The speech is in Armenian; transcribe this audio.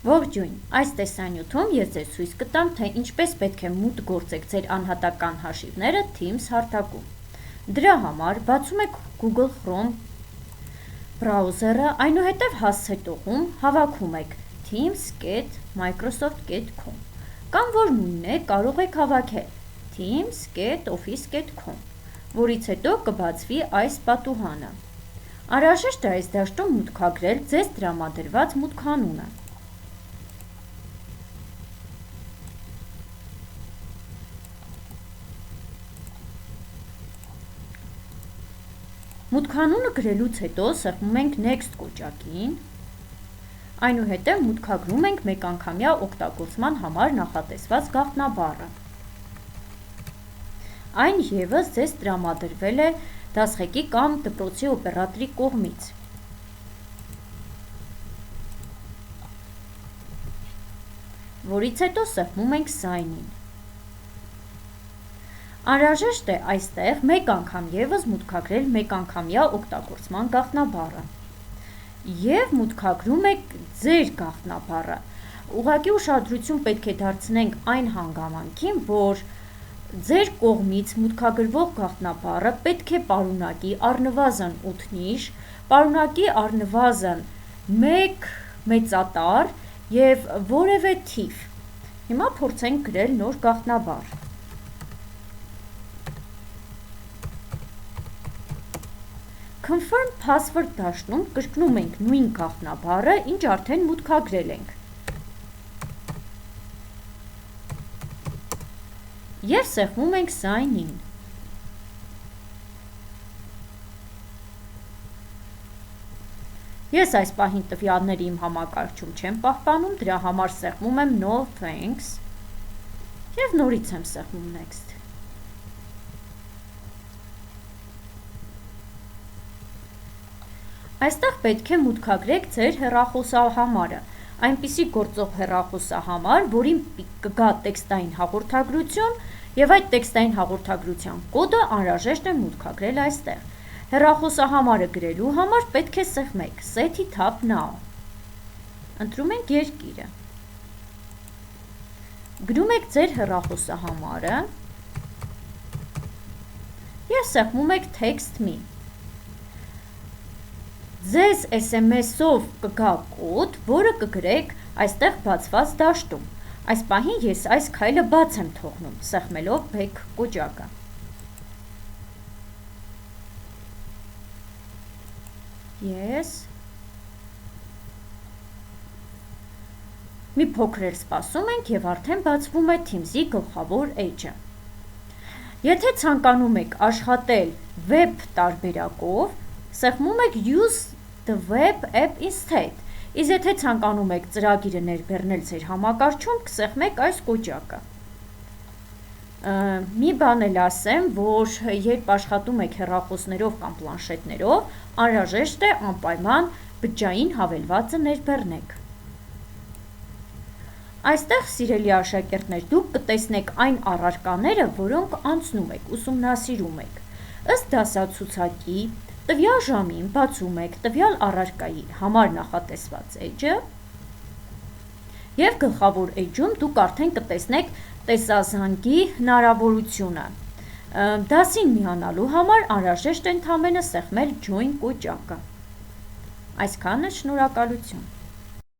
Ողջույն, այս տեսանյութում ես ձեզ ցույց կտամ, թե ինչպես պետք է մուտք գործեք ձեր անհատական հաշիվները Teams հարթակում։ Դրա համար բացում եք Google Chrome բրաուզերը, այնուհետև հասցե տողում հավաքում եք teams.microsoft.com կամ որ նույնն է կարող եք հավաքել teams.office.com, որից հետո կբացվի այս պատուհանը։ Անհրաժեշտ է այս դաշտում մուտքագրել ձեզ տրամադրված մուտքանունը։ Մուտքանունը գրելուց հետո սեղմում ենք Next կոճակին, այնուհետև մուտքագրում ենք մեկանգամյա օգտագործման համար նախատեսված գաղտնաբառը։ Այն ևս ձեզ տրամադրվել է դասղեկի կամ դպրոցի օպերատորի կողմից։ Որից հետո սեղմում ենք Sign in։ Անհրաժեշտ է այստեղ մեկ անգամ ևս մուտքագրել մեկանգամյա օգտագործման գաղտնաբառը և մուտքագրում եք ձեր գաղտնաբառը։ Ուղղակի ուշադրություն պետք է դարձնենք այն հանգամանքին, որ ձեր կողմից մուտքագրվող գաղտնաբառը պետք է պարունակի առնվազն 8 նիշ, պարունակի առնվազն 1 մեծատառ և որևէ թիվ։ Հիմա փորձենք գրել նոր գաղտնաբառ։ Confirm password դաշտում կրկնում ենք նույն գաղտնաբառը, ինչ արդեն մուտքագրել ենք։ Եվ սեղմում ենք Sign in։ Ես այս պահին տվյալները իմ համակարգչում չեմ պահպանում, դրա համար սեղմում եմ No thanks և նորից եմ սեղմում Next։ Այստեղ պետք է մուտքագրեք ձեր հեռախոսահամարը, այնպիսի գործող հեռախոսահամար, որին կգա տեքստային հաղորդագրություն և այդ տեքստային հաղորդագրության կոդը անհրաժեշտ է մուտքագրել այստեղ։ Հեռախոսահամարը գրելու համար պետք է սեղմեք Set it up now։ Ընտրում ենք երկիրը։ Գրում եք ձեր հեռախոսահամարը և սեղմում եք Text me։ Ձեզ SMS-ով կգա կոդ, որը կգրեք այստեղ բացված դաշտում։ Այս պահին ես այս քայլը բաց եմ թողնում, սեղմելով Back կոճակը։ Yes։ Մի փոքր էլ սպասում ենք և արդեն բացվում է Teams-ի գլխավոր էջը։ Եթե ցանկանում եք աշխատել web տարբերակով, սեղմում եք Use the web app instead, իսկ եթե ցանկանում եք ծրագիրը ներբեռնել ձեր համակարգչում, կսեղմեք այս կոճակը։ Մի բան էլ ասեմ, որ երբ աշխատում եք հեռախոսներով կամ պլանշետներով, անհրաժեշտ է անպայման բջջային հավելվածը ներբեռնեք։ Այստեղ, սիրելի աշակերտներ, դուք կտեսնեք այն առարկաները, որոնք անցնում եք, ուսումնասիրում եք։ Ըստ դասացուցակի տվյալ ժամին բացում եք տվյալ առարկայի համար նախատեսված էջը և գլխավոր էջում դուք արդեն կտեսնեք տեսազանգի հնարավորությունը։ Դասին միանալու համար անհրաժեշտ է ընդամենը սեղմել Join կոճակը։ Այսքանը, շնորհակալություն։